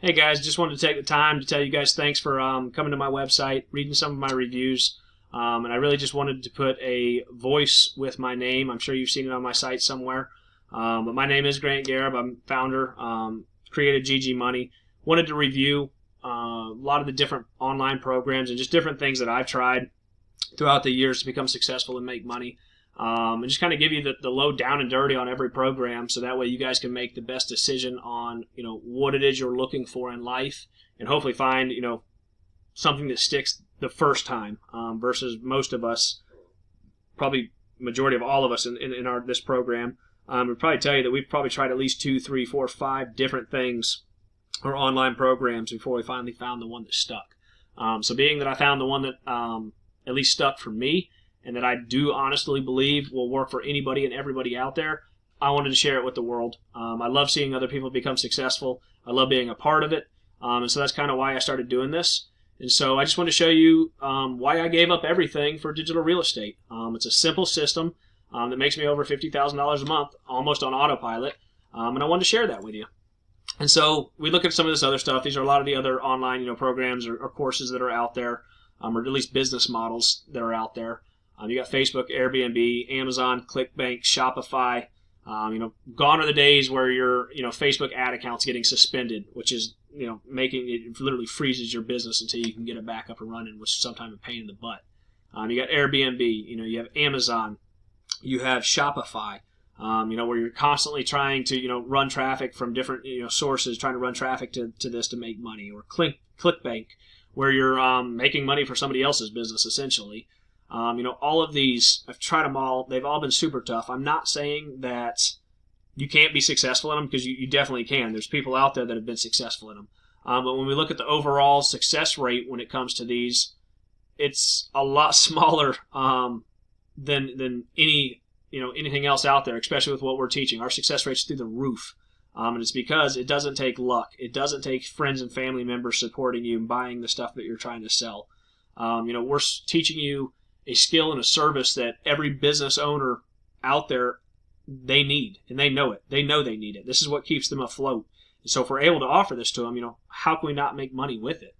Hey guys, just wanted to take the time to tell you guys thanks for coming to my website, reading some of my reviews, and I really just wanted to put a voice with my name. I'm sure you've seen it on my site somewhere, but my name is Grant Garab. I'm founder, created GG Money. Wanted to review a lot of the different online programs and just different things that I've tried throughout the years to become successful and make money. And just kind of give you the low down and dirty on every program, so that way you guys can make the best decision on what it is you're looking for in life, and hopefully find something that sticks the first time, versus most of us, probably majority of all of us in our this program, would probably tell you that we've probably tried at least 2, 3, 4, 5 different things or online programs before we finally found the one that stuck. So being that I found the one that at least stuck for me, and that I do honestly believe will work for anybody and everybody out there, I wanted to share it with the world. I love seeing other people become successful. I love being a part of it. And so that's kind of why I started doing this. And so I just want to show you why I gave up everything for digital real estate. It's a simple system that makes me over $50,000 a month, almost on autopilot. And I wanted to share that with you. And so we look at some of this other stuff. These are a lot of the other online programs or courses that are out there, or at least business models that are out there. You got Facebook, Airbnb, Amazon, ClickBank, Shopify. Gone are the days where your Facebook ad account's getting suspended, which is making it literally freezes your business until you can get it back up and running, which is sometimes a pain in the butt. You got Airbnb, you have Amazon, you have Shopify, where you're constantly trying to run traffic from different sources, trying to run traffic to this to make money, or ClickBank, where you're making money for somebody else's business essentially. All of these, I've tried them all. They've all been super tough. I'm not saying that you can't be successful in them, because you definitely can. There's people out there that have been successful in them. But when we look at the overall success rate when it comes to these, it's a lot smaller than anything else out there, especially with what we're teaching. Our success rate's through the roof. And it's because it doesn't take luck. It doesn't take friends and family members supporting you and buying the stuff that you're trying to sell. We're teaching you a skill and a service that every business owner out there, they need, and they know it. They know they need it. This is what keeps them afloat. And so if we're able to offer this to them, how can we not make money with it?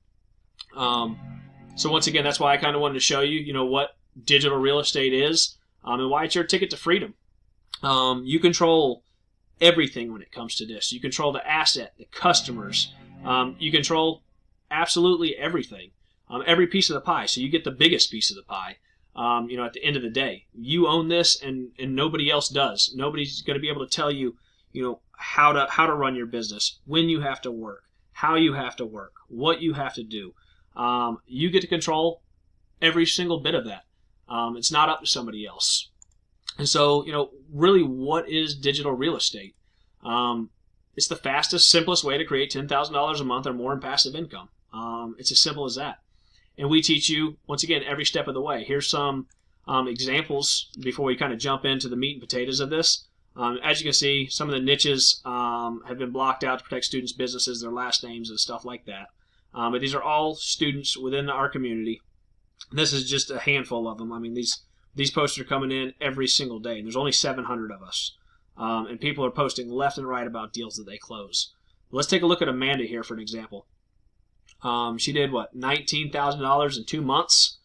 So once again, that's why I kind of wanted to show you, what digital real estate is, and why it's your ticket to freedom. You control everything when it comes to this. You control the asset, the customers. You control absolutely everything. Every piece of the pie. So you get the biggest piece of the pie. At the end of the day, you own this, and nobody else does. Nobody's going to be able to tell you, how to run your business, when you have to work, how you have to work, what you have to do. You get to control every single bit of that. It's not up to somebody else. And so, really, what is digital real estate? It's the fastest, simplest way to create $10,000 a month or more in passive income. It's as simple as that. And we teach you, once again, every step of the way. Here's some examples before we kind of jump into the meat and potatoes of this. As you can see, some of the niches have been blocked out to protect students' businesses, their last names, and stuff like that. But these are all students within our community. This is just a handful of them. I mean, these posts are coming in every single day, and there's only 700 of us. And people are posting left and right about deals that they close. Let's take a look at Amanda here for an example. She did $19,000 in 2 months.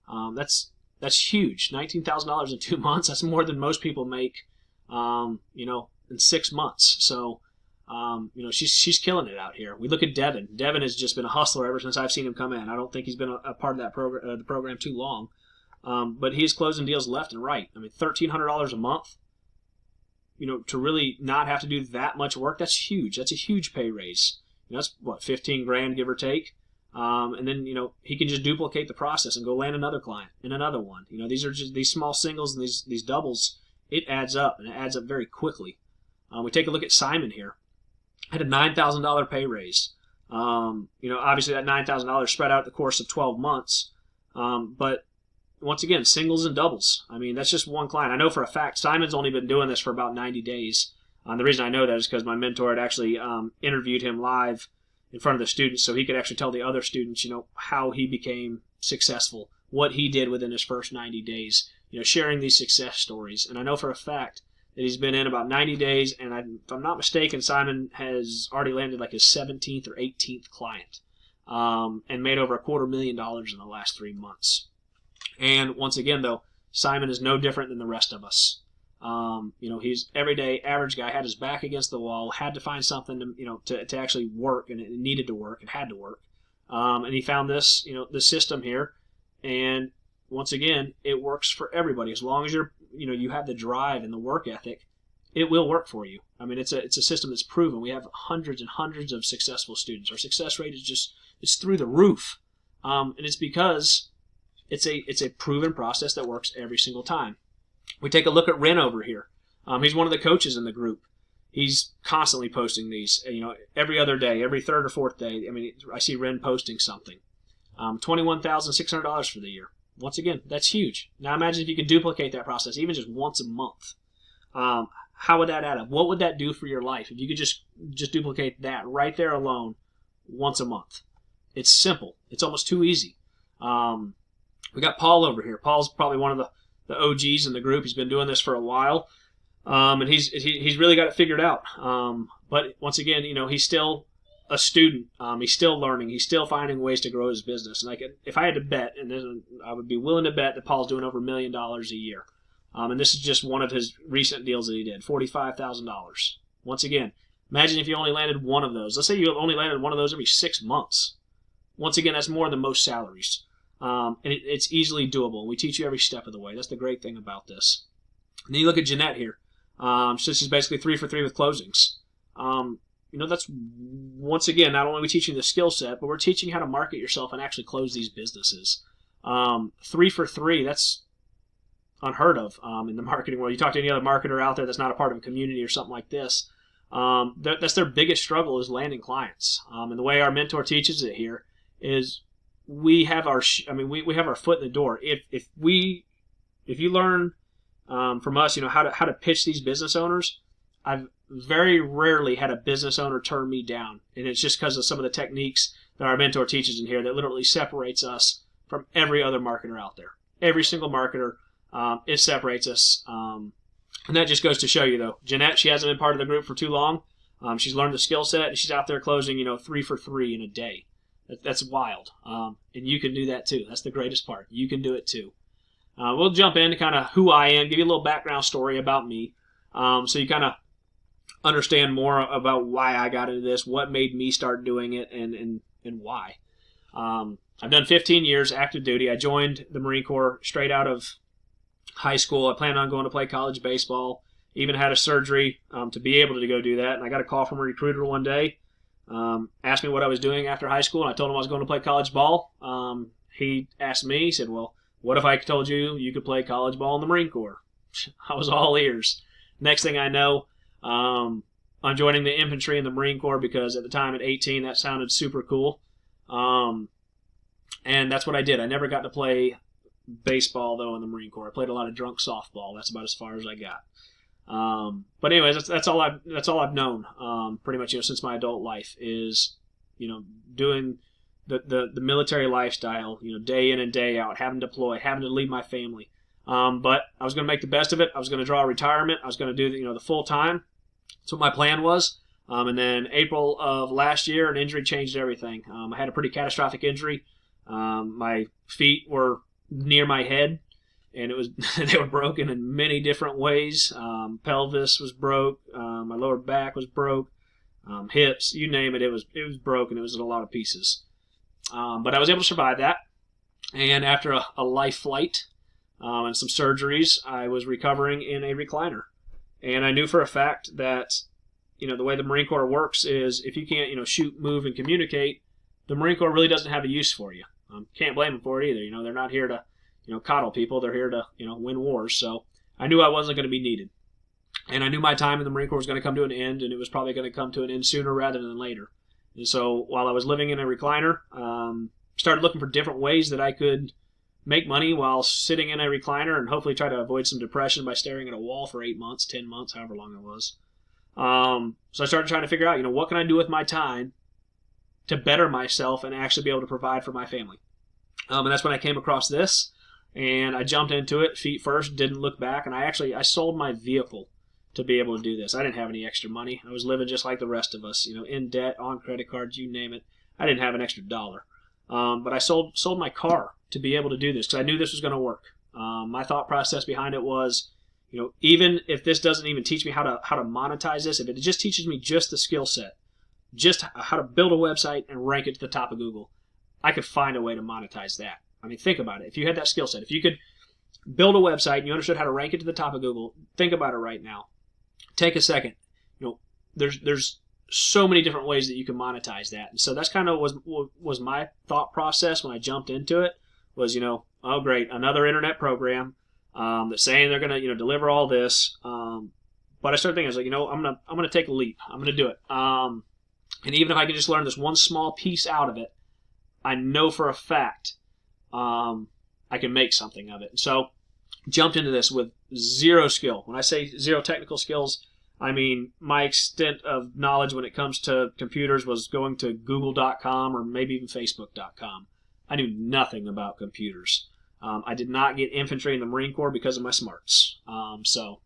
That's huge. $19,000 in 2 months. That's more than most people make, in 6 months. So, she's killing it out here. We look at Devin. Devin has just been a hustler ever since I've seen him come in. I don't think he's been a part of that program, the program, too long. But he's closing deals left and right. I mean, $1,300 a month. To really not have to do that much work, that's huge. That's a huge pay raise. That's $15,000, give or take. And then, he can just duplicate the process and go land another client and another one. These are just these small singles and these doubles. It adds up, and it adds up very quickly. We take a look at Simon here. Had a $9,000 pay raise. Obviously that $9,000 spread out the course of 12 months. But once again, singles and doubles. I mean, that's just one client. I know for a fact Simon's only been doing this for about 90 days. The reason I know that is because my mentor had actually interviewed him live in front of the students, so he could actually tell the other students, how he became successful, what he did within his first 90 days, sharing these success stories. And I know for a fact that he's been in about 90 days, and if I'm not mistaken, Simon has already landed like his 17th or 18th client, and made over $250,000 in the last 3 months. And once again, though, Simon is no different than the rest of us. He's everyday average guy, had his back against the wall, had to find something to actually work, and it needed to work, it had to work. And he found this system here, and once again, it works for everybody. As long as you have the drive and the work ethic, it will work for you. I mean, it's a system that's proven. We have hundreds and hundreds of successful students. Our success rate it's through the roof, and it's because it's a proven process that works every single time. We take a look at Ren over here. He's one of the coaches in the group. He's constantly posting these, every other day, every third or fourth day. I mean, I see Ren posting something. $21,600 for the year. Once again, that's huge. Now imagine if you could duplicate that process even just once a month. How would that add up? What would that do for your life if you could just duplicate that right there alone once a month? It's simple. It's almost too easy. We got Paul over here. Paul's probably one of the OGs in the group. He's been doing this for a while, and he's really got it figured out. But once again, he's still a student. He's still learning. He's still finding ways to grow his business. And if I had to bet, I would be willing to bet that Paul's doing over $1 million a year. And this is just one of his recent deals that he did, $45,000. Once again, imagine if you only landed one of those. Let's say you only landed one of those every 6 months. Once again, that's more than most salaries. And it's easily doable. We teach you every step of the way. That's the great thing about this. And then you look at Jeanette here. She's basically 3 for 3 with closings. That's, once again, not only are we teaching the skill set, but we're teaching how to market yourself and actually close these businesses. 3 for 3, that's unheard of in the marketing world. You talk to any other marketer out there that's not a part of a community or something like this, that's their biggest struggle, is landing clients. And the way our mentor teaches it here is we have our foot in the door. If you learn from us, how to pitch these business owners, I've very rarely had a business owner turn me down, and it's just because of some of the techniques that our mentor teaches in here that literally separates us from every other marketer out there. Every single marketer, it separates us, and that just goes to show you, though. Jeanette, she hasn't been part of the group for too long. She's learned the skill set, and she's out there closing, 3 for 3 in a day. That's wild, and you can do that too. That's the greatest part. You can do it too. We'll jump into kind of who I am, give you a little background story about me, so you kind of understand more about why I got into this, what made me start doing it, and why. I've done 15 years active duty. I joined the Marine Corps straight out of high school. I planned on going to play college baseball. Even had a surgery to be able to go do that, and I got a call from a recruiter one day. Asked me what I was doing after high school, and I told him I was going to play college ball. He asked me, he said, well, what if I told you could play college ball in the Marine Corps? I was all ears. Next thing I know, I'm joining the infantry in the Marine Corps because at the time at 18, that sounded super cool. And that's what I did. I never got to play baseball, though, in the Marine Corps. I played a lot of drunk softball. That's about as far as I got. But anyways, that's all I've known, pretty much, since my adult life is, doing the military lifestyle, day in and day out, having to deploy, having to leave my family. But I was going to make the best of it. I was going to draw a retirement. I was going to do the full time. That's what my plan was. And then April of last year, an injury changed everything. I had a pretty catastrophic injury. My feet were near my head, and they were broken in many different ways. Pelvis was broke. My lower back was broke. Hips, you name it, it was broken. It was in a lot of pieces. But I was able to survive that. And after a life flight and some surgeries, I was recovering in a recliner. And I knew for a fact that, the way the Marine Corps works is if you can't, shoot, move, and communicate, the Marine Corps really doesn't have a use for you. Can't blame them for it either. They're not here to, coddle people. They're here to, win wars. So I knew I wasn't going to be needed. And I knew my time in the Marine Corps was going to come to an end, and it was probably going to come to an end sooner rather than later. And so while I was living in a recliner, started looking for different ways that I could make money while sitting in a recliner and hopefully try to avoid some depression by staring at a wall for 8 months, 10 months, however long it was. So I started trying to figure out, what can I do with my time to better myself and actually be able to provide for my family. And that's when I came across this, and I jumped into it feet first, didn't look back, and I sold my vehicle to be able to do this. I didn't have any extra money. I was living just like the rest of us, in debt, on credit cards, you name it. I didn't have an extra dollar. But I sold my car to be able to do this because I knew this was going to work. My thought process behind it was, even if this doesn't even teach me how to monetize this, if it just teaches me just the skill set, just how to build a website and rank it to the top of Google, I could find a way to monetize that. I mean, think about it. If you had that skill set, if you could build a website and you understood how to rank it to the top of Google, think about it right now. Take a second. There's so many different ways that you can monetize that. And so that's kind of was my thought process when I jumped into it was, oh great, another internet program that's saying they're going to, deliver all this. But I started thinking, I was like, I'm going to take a leap. I'm going to do it. And even if I can just learn this one small piece out of it, I know for a fact I can make something of it. And so jumped into this with zero skill. When I say zero technical skills, I mean my extent of knowledge when it comes to computers was going to google.com or maybe even facebook.com. I knew nothing about computers. I did not get infantry in the Marine Corps because of my smarts. So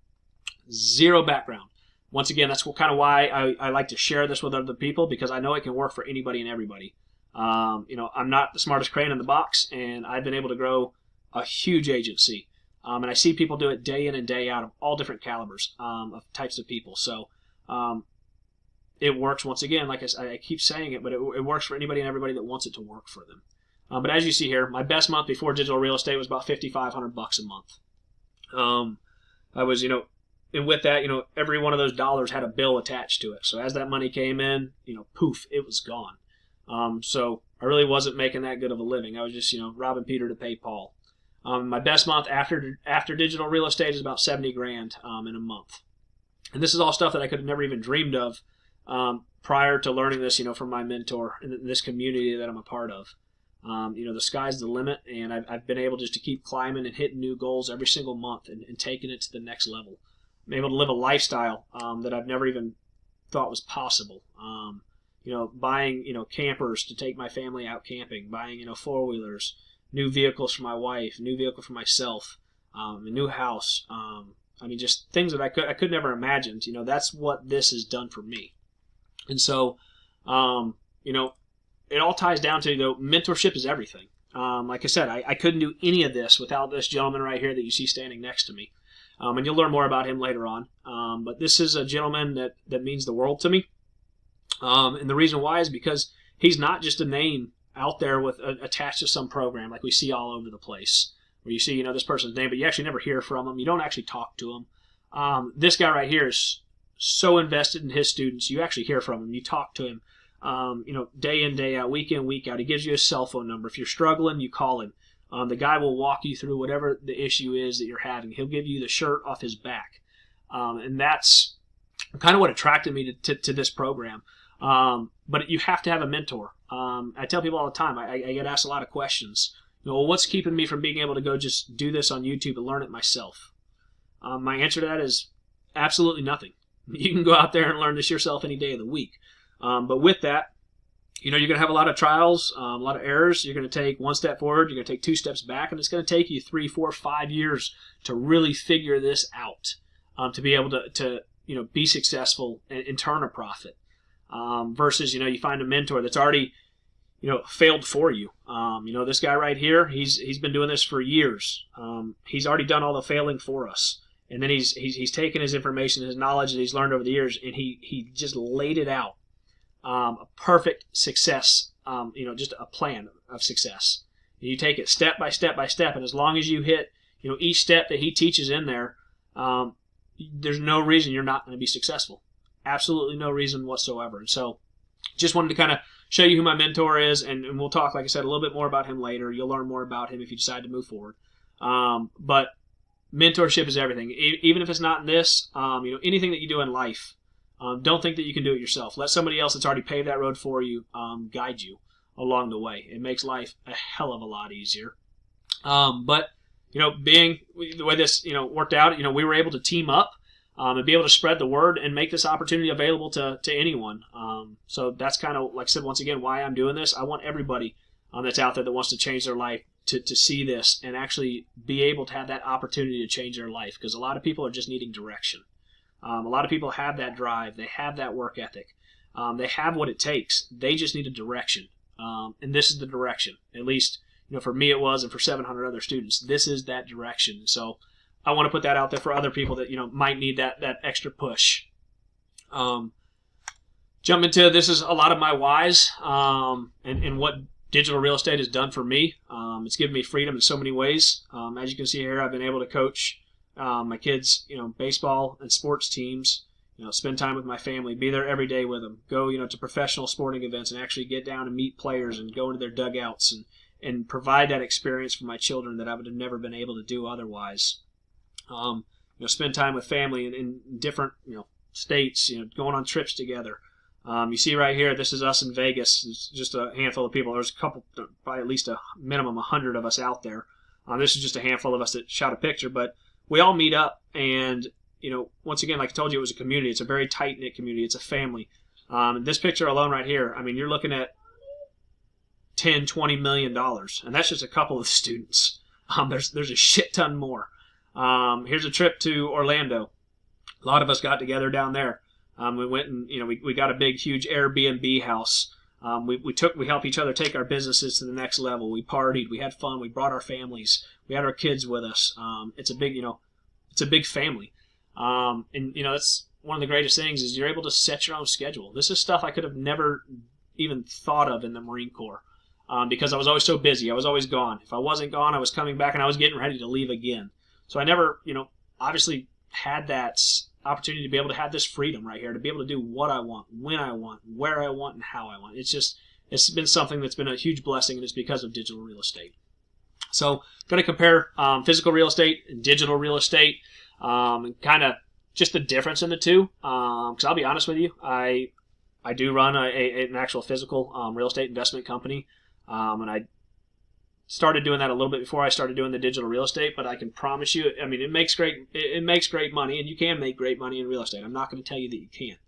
zero background. Once again, that's kind of why I like to share this with other people, because I know it can work for anybody and everybody. I'm not the smartest crayon in the box, and I've been able to grow a huge agency. And I see people do it day in and day out of all different calibers of types of people. So it works, once again, like I keep saying it, but it works for anybody and everybody that wants it to work for them. But as you see here, my best month before digital real estate was about $5,500 a month. I was, and with that, every one of those dollars had a bill attached to it. So as that money came in, poof, it was gone. So I really wasn't making that good of a living. I was just, robbing Peter to pay Paul. My best month after digital real estate is about $70,000 in a month. And this is all stuff that I could have never even dreamed of prior to learning this, from my mentor and this community that I'm a part of. The sky's the limit, and I've been able just to keep climbing and hitting new goals every single month and taking it to the next level. I'm able to live a lifestyle that I've never even thought was possible. Buying, campers to take my family out camping, buying, four-wheelers, new vehicles for my wife, new vehicle for myself, a new house. Just things that I could never imagine. That's what this has done for me. And so, it all ties down to, mentorship is everything. Like I said, I couldn't do any of this without this gentleman right here that you see standing next to me. And you'll learn more about him later on. But this is a gentleman that means the world to me. And the reason why is because he's not just a name out there with attached to some program like we see all over the place, where you see, this person's name, but you actually never hear from him. You don't actually talk to him. This guy right here is so invested in his students. You actually hear from him. You talk to him, day in, day out, week in, week out. He gives you a cell phone number. If you're struggling, you call him. The guy will walk you through whatever the issue is that you're having. He'll give you the shirt off his back. And that's kind of what attracted me to this program. But you have to have a mentor. I tell people all the time, I get asked a lot of questions. What's keeping me from being able to go just do this on YouTube and learn it myself? My answer to that is absolutely nothing. You can go out there and learn this yourself any day of the week. But with that, you're going to have a lot of trials, a lot of errors. You're going to take one step forward, you're going to take two steps back, and it's going to take you 3, 4, 5 years to really figure this out, to be able to be successful and turn a profit. Versus, you find a mentor that's already, failed for you. This guy right here, he's been doing this for years. He's already done all the failing for us. And then he's taken his information, his knowledge that he's learned over the years, and he just laid it out. A perfect success, just a plan of success. And you take it step by step by step, and as long as you hit, each step that he teaches in there, there's no reason you're not going to be successful. Absolutely no reason whatsoever. And so just wanted to kind of show you who my mentor is, and we'll talk, like I said, a little bit more about him later. You'll learn more about him if you decide to move forward. But mentorship is everything. Even if it's not in this, anything that you do in life, don't think that you can do it yourself. Let somebody else that's already paved that road for you guide you along the way. It makes life a hell of a lot easier. But being the way this worked out, we were able to team up and be able to spread the word and make this opportunity available to anyone. So that's kind of, like I said, once again, why I'm doing this. I want everybody that's out there that wants to change their life to see this and actually be able to have that opportunity to change their life, because a lot of people are just needing direction. A lot of people have that drive. They have that work ethic. They have what it takes. They just need a direction. And this is the direction. At least, for me it was, and for 700 other students. This is that direction. So I want to put that out there for other people that, might need that extra push. Jump into, this is a lot of my whys, and what digital real estate has done for me. It's given me freedom in so many ways. As you can see here, I've been able to coach my kids, baseball and sports teams, spend time with my family, be there every day with them, go, to professional sporting events and actually get down and meet players and go into their dugouts and provide that experience for my children that I would have never been able to do otherwise. Spend time with family in different, states, going on trips together. You see right here, this is us in Vegas. It's just a handful of people. There's a couple, probably at least a minimum 100 of us out there. This is just a handful of us that shot a picture, but we all meet up, and once again, like I told you, it was a community. It's a very tight-knit community. It's a family. This picture alone right here, you're looking at $10-20 million, and that's just a couple of students. There's a shit ton more. Here's a trip to Orlando. A lot of us got together down there. We went and we got a big, huge Airbnb house. We helped each other take our businesses to the next level. We partied, we had fun, we brought our families, we had our kids with us. It's a big family. And that's one of the greatest things is you're able to set your own schedule. This is stuff I could have never even thought of in the Marine Corps, because I was always so busy. I was always gone. If I wasn't gone, I was coming back and I was getting ready to leave again. So I never, obviously had that opportunity to be able to have this freedom right here, to be able to do what I want, when I want, where I want, and how I want. It's been something that's been a huge blessing, and it's because of digital real estate. So I'm going to compare physical real estate and digital real estate, and kind of just the difference in the two. Because I'll be honest with you, I do run an actual physical real estate investment company, and I started doing that a little bit before I started doing the digital real estate, but I can promise you, it makes great money, and you can make great money in real estate. I'm not going to tell you that you can't,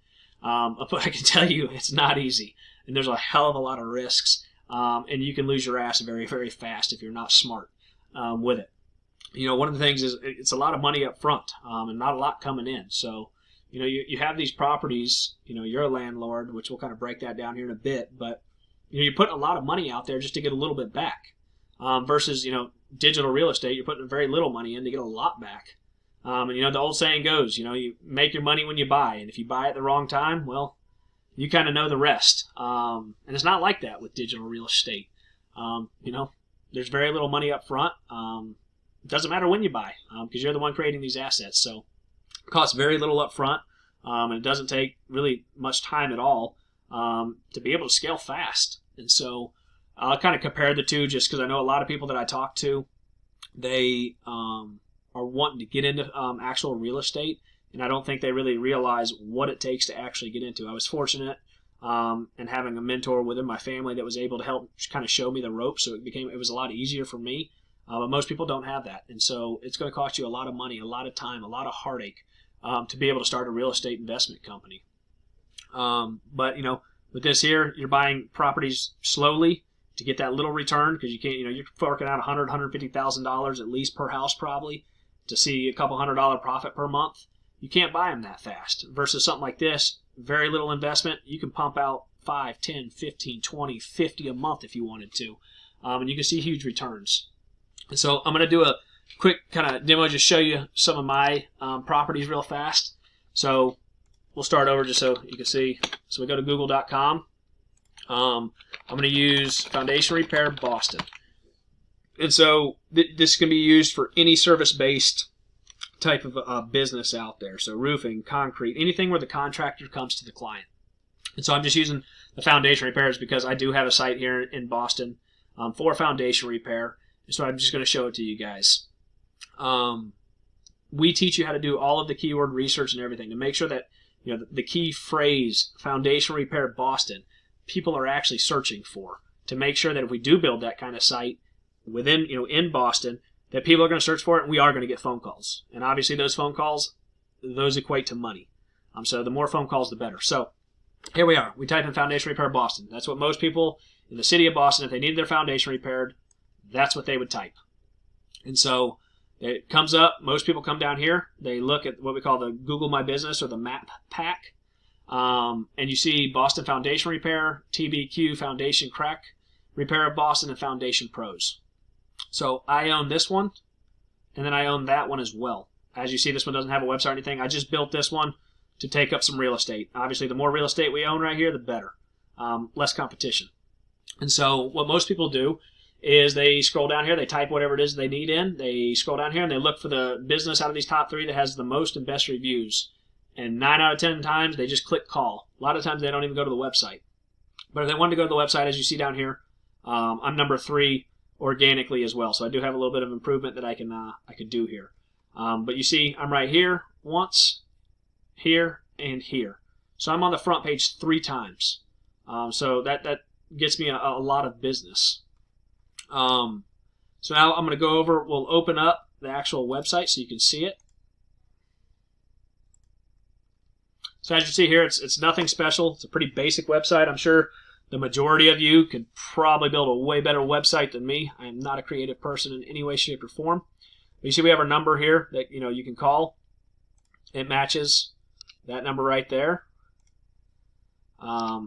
but I can tell you it's not easy, and there's a hell of a lot of risks, and you can lose your ass very, very fast if you're not smart with it. One of the things is it's a lot of money up front, and not a lot coming in. So, you have these properties, you're a landlord, which we'll kind of break that down here in a bit, but you're putting a lot of money out there just to get a little bit back. Versus, digital real estate, you're putting very little money in to get a lot back. And, the old saying goes, you make your money when you buy. And if you buy at the wrong time, well, you kind of know the rest. And it's not like that with digital real estate. There's very little money up front. It doesn't matter when you buy, because you're the one creating these assets. So it costs very little up front, and it doesn't take really much time at all to be able to scale fast. And so I'll kind of compare the two just because I know a lot of people that I talk to, they are wanting to get into actual real estate, and I don't think they really realize what it takes to actually get into. I was fortunate in having a mentor within my family that was able to help kind of show me the ropes, so it was a lot easier for me. But most people don't have that, and so it's going to cost you a lot of money, a lot of time, a lot of heartache to be able to start a real estate investment company. But with this here, you're buying properties slowly to get that little return, because you can't, you're forking out $150,000 at least per house probably to see a couple $100 profit per month. You can't buy them that fast. Versus something like this, very little investment, you can pump out 5, 10, 15, 20, 50 a month if you wanted to, and you can see huge returns. And so I'm going to do a quick kind of demo, just show you some of my properties real fast. So we'll start over just so you can see. So we go to google.com. I'm going to use Foundation Repair Boston. And so this can be used for any service-based type of business out there. So roofing, concrete, anything where the contractor comes to the client. And so I'm just using the foundation repairs because I do have a site here in Boston for foundation repair. And so I'm just going to show it to you guys. We teach you how to do all of the keyword research and everything to make sure that the key phrase, foundation repair Boston, people are actually searching for, to make sure that if we do build that kind of site within, in Boston, that people are going to search for it and we are going to get phone calls. And obviously those phone calls, those equate to money. So the more phone calls, the better. So here we are. We type in foundation repair Boston. That's what most people in the city of Boston, if they needed their foundation repaired, that's what they would type. And so, It comes up. Most people come down here. They look at what we call the Google My Business or the map pack. And you see Boston Foundation Repair, TBQ Foundation Crack, Repair of Boston, and Foundation Pros. So I own this one, and then I own that one as well. As you see, this one doesn't have a website or anything. I just built this one to take up some real estate. Obviously, the more real estate we own right here, the better. Less competition. And so what most people do is they scroll down here, they type whatever it is they need in, they scroll down here and they look for the business out of these top 3 that has the most and best reviews. And 9 out of 10 times, they just click call. A lot of times, they don't even go to the website. But if they want to go to the website, as you see down here, I'm number 3 organically as well. So I do have a little bit of improvement that I could do here. But you see, I'm right here once, here, and here. So I'm on the front page 3 times. So that gets me a lot of business. So now I'm going to go over, we'll open up the actual website so you can see it. So as you see here, it's nothing special. It's a pretty basic website. I'm sure the majority of you could probably build a way better website than me. I am not a creative person in any way, shape, or form. But you see we have our number here that you can call. It matches that number right there.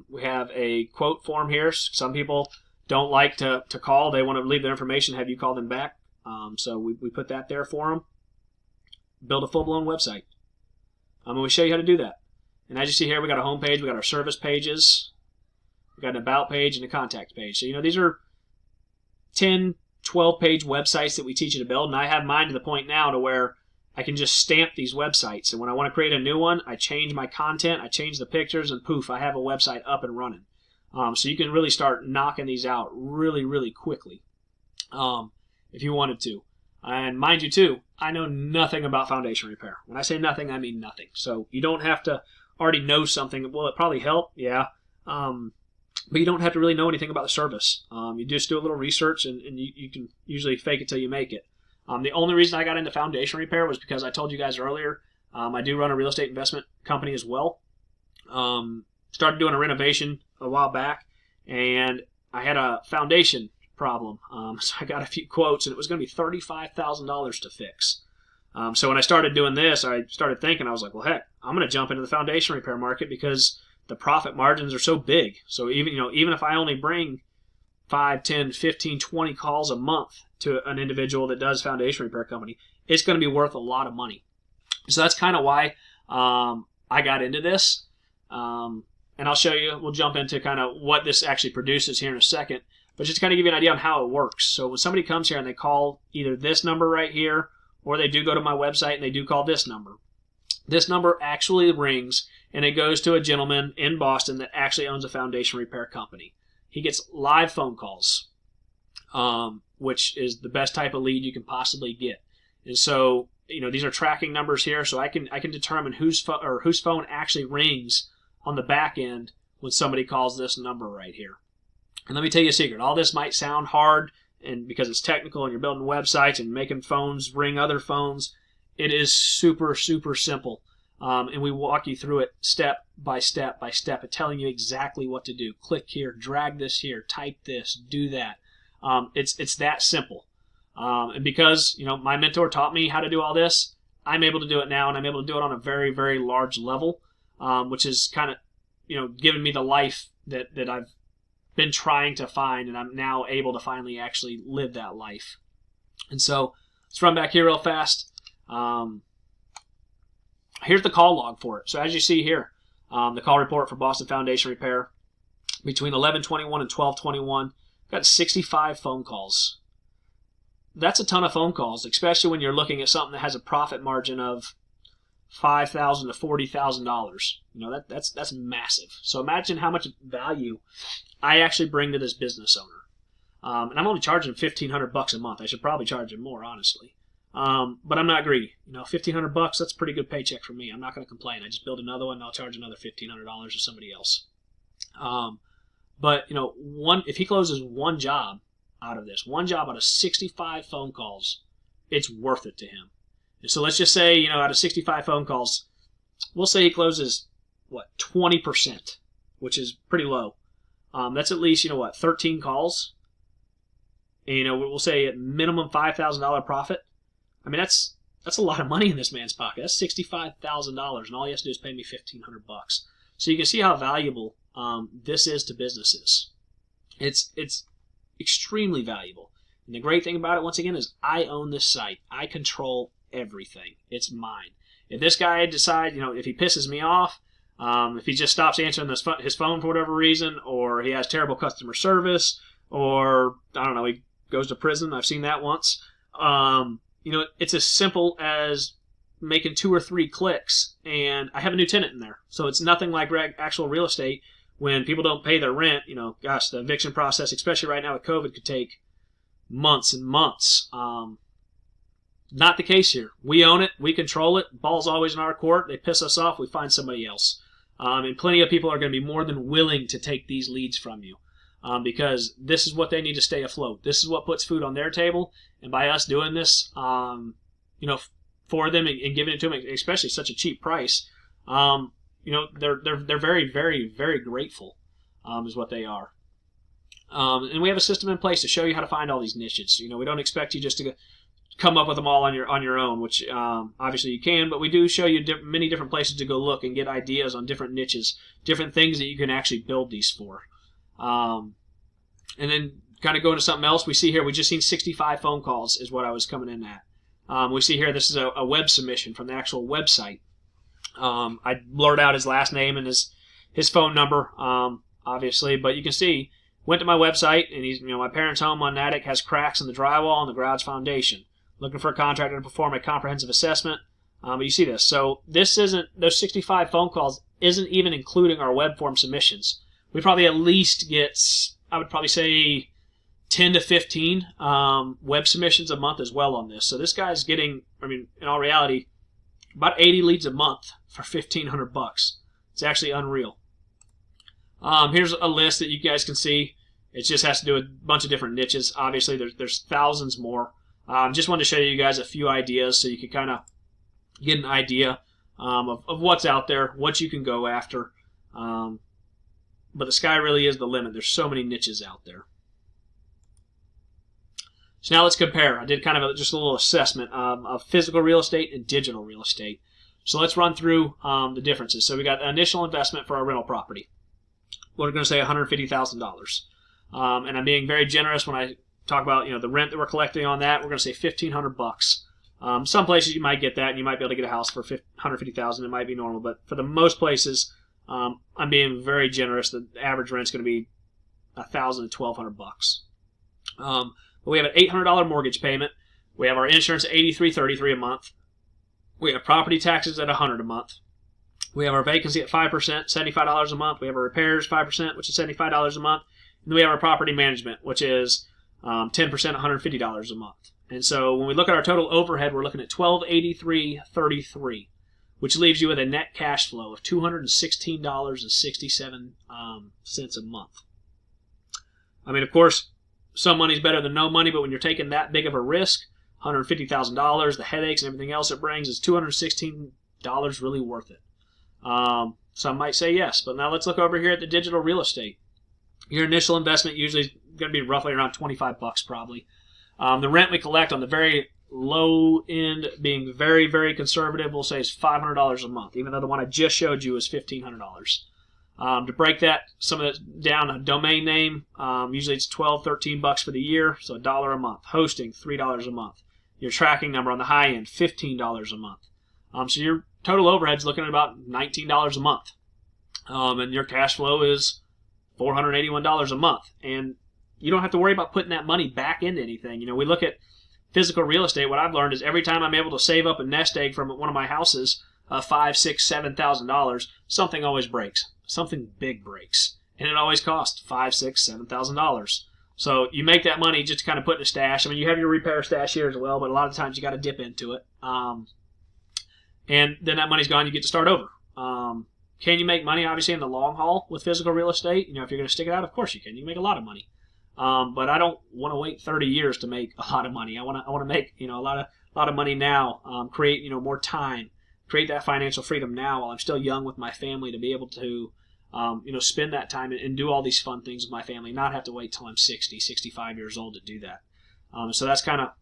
We have a quote form here. Some people don't like to call. They want to leave their information, have you call them back. So we put that there for them. Build a full-blown website. And we show you how to do that. And as you see here, we got a home page, we got our service pages, we got an about page and a contact page. So, these are 10, 12-page websites that we teach you to build. And I have mine to the point now to where I can just stamp these websites. And when I want to create a new one, I change my content, I change the pictures, and poof, I have a website up and running. So you can really start knocking these out really, really quickly if you wanted to. And mind you, too, I know nothing about foundation repair. When I say nothing, I mean nothing. So you don't have to already know something. Will it probably help? Yeah. But you don't have to really know anything about the service. You just do a little research, and you can usually fake it till you make it. The only reason I got into foundation repair was because I told you guys earlier, I do run a real estate investment company as well. Started doing a renovation a while back, and I had a foundation problem. So I got a few quotes, and it was going to be $35,000 to fix. So when I started doing this, I started thinking, I was like, well, heck, I'm going to jump into the foundation repair market because the profit margins are so big. So even if I only bring 5, 10, 15, 20 calls a month to an individual that does foundation repair company, it's going to be worth a lot of money. So that's kind of why I got into this. And I'll show you, we'll jump into kind of what this actually produces here in a second. But just to kind of give you an idea on how it works. So when somebody comes here and they call either this number right here, or they do go to my website and they do call this number. This number actually rings, and it goes to a gentleman in Boston that actually owns a foundation repair company. He gets live phone calls, which is the best type of lead you can possibly get. And so, these are tracking numbers here, so I can determine whose phone actually rings on the back end when somebody calls this number right here. And let me tell you a secret. All this might sound hard, and because it's technical and you're building websites and making phones ring other phones, it is super, super simple. And we walk you through it step by step by step, telling you exactly what to do. Click here, drag this here, type this, do that. It's that simple. And because my mentor taught me how to do all this, I'm able to do it now, and I'm able to do it on a very, very large level, which is kind of given me the life that I've been trying to find, and I'm now able to finally actually live that life. And so let's run back here real fast. Here's the call log for it. So as you see here, the call report for Boston Foundation Repair between 11/21 and 12/21, got 65 phone calls. That's a ton of phone calls, especially when you're looking at something that has a profit margin of $5,000 to $40,000. That's massive. So imagine how much value I actually bring to this business owner. And I'm only charging $1,500 a month. I should probably charge him more, honestly. But I'm not greedy. $1,500, that's a pretty good paycheck for me. I'm not going to complain. I just build another one and I'll charge another $1,500 to somebody else. But if he closes one job out of this, one job out of 65 phone calls, it's worth it to him. And so let's just say, out of 65 phone calls, we'll say he closes, 20%, which is pretty low. That's at least, 13 calls. And, we'll say at minimum $5,000 profit. I mean, that's a lot of money in this man's pocket. That's $65,000, and all he has to do is pay me $1,500. So you can see how valuable this is to businesses. It's extremely valuable. And the great thing about it, once again, is I own this site. I control everything. It's mine. If this guy decides, if he pisses me off, if he just stops answering his phone for whatever reason, or he has terrible customer service, or, I don't know, he goes to prison. I've seen that once. It's as simple as making 2 or 3 clicks, and I have a new tenant in there. So it's nothing like actual real estate. When people don't pay their rent, gosh, the eviction process, especially right now with COVID, could take months and months. Not the case here. We own it. We control it. Ball's always in our court. They piss us off. We find somebody else. And plenty of people are going to be more than willing to take these leads from you because this is what they need to stay afloat. This is what puts food on their table. And by us doing this, for them and giving it to them, especially such a cheap price, they're very, very, very grateful, is what they are. And we have a system in place to show you how to find all these niches. We don't expect you just to come up with them all on your own, which obviously you can, but we do show you many different places to go look and get ideas on different niches, different things that you can actually build these for. And then kind of go into something else. We see here, we just seen 65 phone calls is what I was coming in at. We see here, this is a web submission from the actual website. I blurred out his last name and his phone number, obviously, but you can see, went to my website, and he's, my parents' home on attic has cracks in the drywall and the garage foundation. Looking for a contractor to perform a comprehensive assessment. But you see this. So this isn't, those 65 phone calls isn't even including our web form submissions. We probably at least get, I would probably say, 10 to 15 web submissions a month as well on this. So this guy's getting, in all reality, about 80 leads a month for $1,500. It's actually unreal. Here's a list that you guys can see. It just has to do with a bunch of different niches. Obviously, there's thousands more. Just wanted to show you guys a few ideas so you can kind of get an idea of what's out there, what you can go after. But the sky really is the limit. There's so many niches out there. So now let's compare. I did kind of just a little assessment of physical real estate and digital real estate. So let's run through the differences. So we got initial investment for our rental property. We're going to say $150,000. And I'm being very generous when I talk about the rent that we're collecting on that. We're going to say $1,500. Some places you might get that, and you might be able to get a house for $150,000. It might be normal, but for the most places, I'm being very generous. The average rent's going to be $1,000 to $1,200. But we have an $800 mortgage payment. We have our insurance at $83.33 a month. We have property taxes at $100 a month. We have our vacancy at 5%, $75 a month. We have our repairs 5%, which is $75 a month. And then we have our property management, which is 10%, $150 a month. And so when we look at our total overhead, we're looking at $1,283.33, which leaves you with a net cash flow of $216.67 a month. Of course, some money's better than no money, but when you're taking that big of a risk, $150,000, the headaches and everything else it brings, is $216 really worth it? Some might say yes, but now let's look over here at the digital real estate. Your initial investment usually is going to be roughly around $25 probably. The rent we collect on the very low end, being very, very conservative, we'll say is $500 a month, even though the one I just showed you is $1,500. To break that, some of that down, a domain name, usually it's $12, $13 for the year, so $1 a month. Hosting, $3 a month. Your tracking number on the high end, $15 a month. So your total overhead's looking at about $19 a month. And your cash flow is $481 a month. And you don't have to worry about putting that money back into anything. We look at physical real estate. What I've learned is every time I'm able to save up a nest egg from one of my houses, $5,000, $6,000, $7,000, something always breaks. Something big breaks. And it always costs $5,000, $6,000, $7,000. So you make that money just to kind of put in a stash. You have your repair stash here as well, but a lot of times you got to dip into it. And then that money's gone, you get to start over. Can you make money, obviously, in the long haul with physical real estate? If you're going to stick it out, of course you can. You can make a lot of money. But I don't want to wait 30 years to make a lot of money. I want to make a lot of money now. Create more time. Create that financial freedom now while I'm still young with my family to be able to spend that time and do all these fun things with my family. Not have to wait till I'm 60, 65 years old to do that. So that's kind of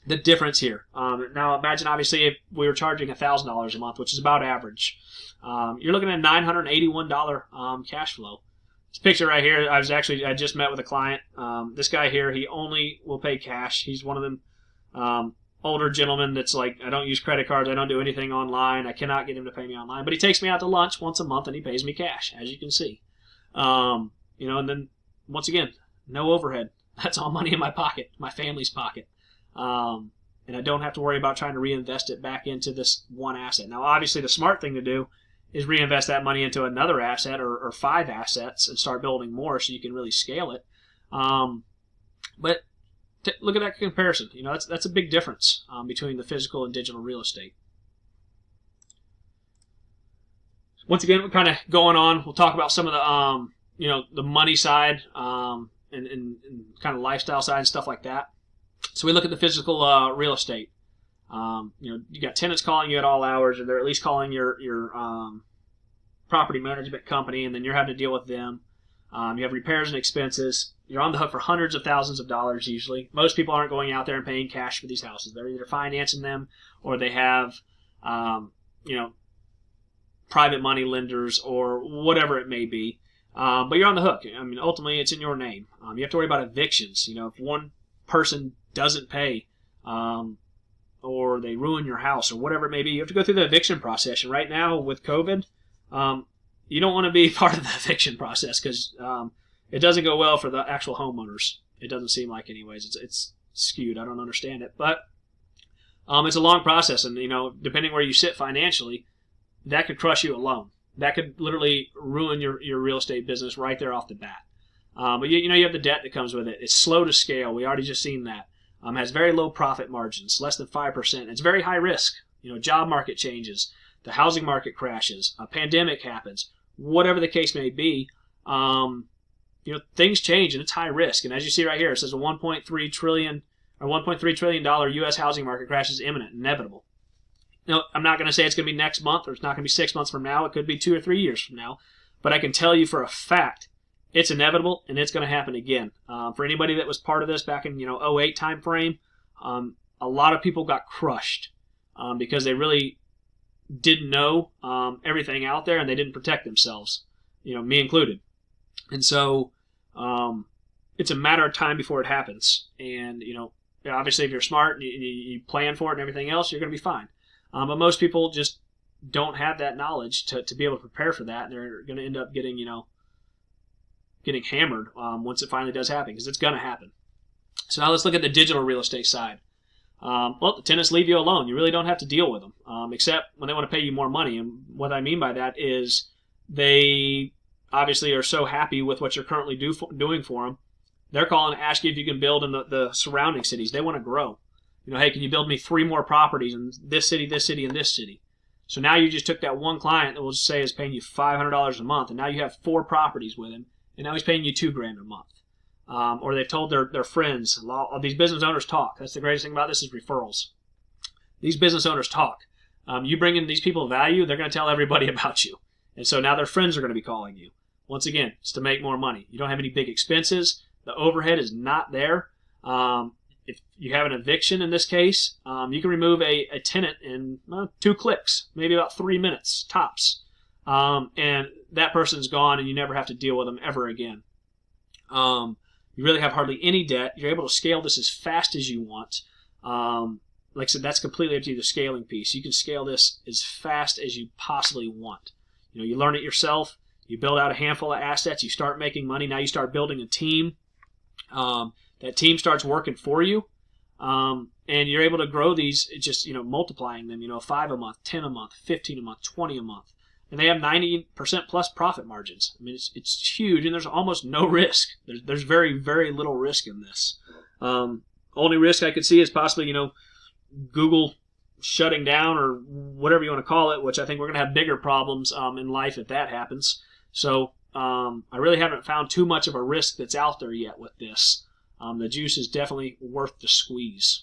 the difference here. Now imagine obviously if we were charging $1,000 a month, which is about average. You're looking at $981 cash flow. This picture right here, I just met with a client. This guy here, he only will pay cash. He's one of them older gentlemen that's like, I don't use credit cards, I don't do anything online, I cannot get him to pay me online, but he takes me out to lunch once a month and he pays me cash, as you can see. And then once again, no overhead. That's all money in my pocket, my family's pocket. And I don't have to worry about trying to reinvest it back into this one asset. Now, obviously, the smart thing to do is reinvest that money into another asset or 5 assets and start building more so you can really scale it. But look at that comparison. That's a big difference between the physical and digital real estate. Once again, we're kind of going on. We'll talk about some of the the money side and kind of lifestyle side and stuff like that. So we look at the physical real estate. You got tenants calling you at all hours, or they're at least calling your property management company, and then you're having to deal with them. You have repairs and expenses. You're on the hook for hundreds of thousands of dollars usually. Most people aren't going out there and paying cash for these houses. They're either financing them or they have, private money lenders or whatever it may be. But you're on the hook. I mean, ultimately, it's in your name. You have to worry about evictions. If one person doesn't pay, or they ruin your house or whatever it may be, you have to go through the eviction process. And right now with COVID, you don't want to be part of the eviction process because it doesn't go well for the actual homeowners. It doesn't seem like, anyways. It's skewed. I don't understand it, but it's a long process, and depending where you sit financially, that could crush you alone. That could literally ruin your real estate business right there off the bat. But you have the debt that comes with it. It's slow to scale. We already just seen that. Has very low profit margins, less than 5%. It's very high risk. Job market changes, the housing market crashes, a pandemic happens, whatever the case may be. Things change and it's high risk. And as you see right here, it says a $1.3 trillion U.S. housing market crash is imminent, inevitable. I'm not going to say it's going to be next month or it's not going to be 6 months from now. It could be 2 or 3 years from now. But I can tell you for a fact it's inevitable and it's going to happen again. For anybody that was part of this back in 08 time frame, a lot of people got crushed because they really didn't know everything out there and they didn't protect themselves, me included. And so it's a matter of time before it happens. And obviously if you're smart and you plan for it and everything else, you're going to be fine. But most people just don't have that knowledge to be able to prepare for that, and they're going to end up getting hammered once it finally does happen, because it's going to happen. So now let's look at the digital real estate side. The tenants leave you alone. You really don't have to deal with them, except when they want to pay you more money. And what I mean by that is they obviously are so happy with what you're currently doing for them. They're calling to ask you if you can build in the surrounding cities. They want to grow. Hey, can you build me 3 more properties in this city, and this city? So now you just took that one client that we'll say is paying you $500 a month, and now you have 4 properties with him, and now he's paying you $2,000 a month. Or they've told their friends. These business owners talk. That's the greatest thing about this is referrals. These business owners talk. You bring in these people value, they're going to tell everybody about you. And so now their friends are going to be calling you. Once again, it's to make more money. You don't have any big expenses. The overhead is not there. If you have an eviction in this case, you can remove a tenant in 2 clicks, maybe about 3 minutes tops. And that person's gone and you never have to deal with them ever again. You really have hardly any debt. You're able to scale this as fast as you want. Like I said, that's completely up to you, the scaling piece. You can scale this as fast as you possibly want. You learn it yourself. You build out a handful of assets. You start making money. Now you start building a team. That team starts working for you, and you're able to grow these, just multiplying them, 5 a month, 10 a month, 15 a month, 20 a month, and they have 90% plus profit margins. I mean, it's huge, and there's almost no risk. There's very, very little risk in this. Only risk I could see is possibly Google shutting down or whatever you want to call it, which I think we're going to have bigger problems in life if that happens. So I really haven't found too much of a risk that's out there yet with this. The juice is definitely worth the squeeze.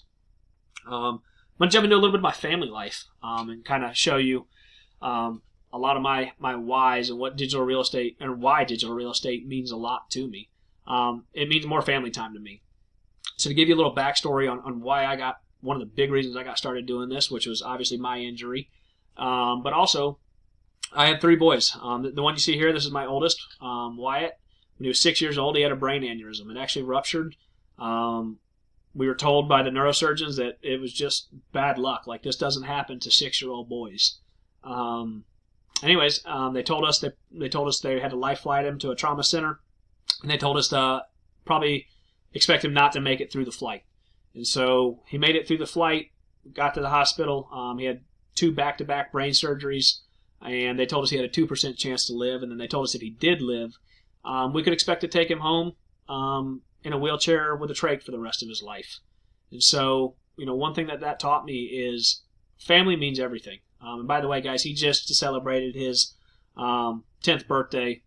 I'm going to jump into a little bit of my family life and kind of show you a lot of my whys and what digital real estate and why digital real estate means a lot to me. It means more family time to me. So to give you a little backstory on why I got one of the big reasons I got started doing this, which was obviously my injury. But also, I had 3 boys. The one you see here, this is my oldest, Wyatt. When he was 6 years old, he had a brain aneurysm. It actually ruptured. We were told by the neurosurgeons that it was just bad luck. Like, this doesn't happen to 6-year-old boys. Anyways, they told us they had to life flight him to a trauma center, and they told us to probably expect him not to make it through the flight. And so he made it through the flight, got to the hospital. He had 2 back-to-back brain surgeries, and they told us he had a 2% chance to live. And then they told us if he did live, we could expect to take him home in a wheelchair with a trach for the rest of his life. And so, one thing that taught me is family means everything. And by the way, guys, he just celebrated his 10th birthday.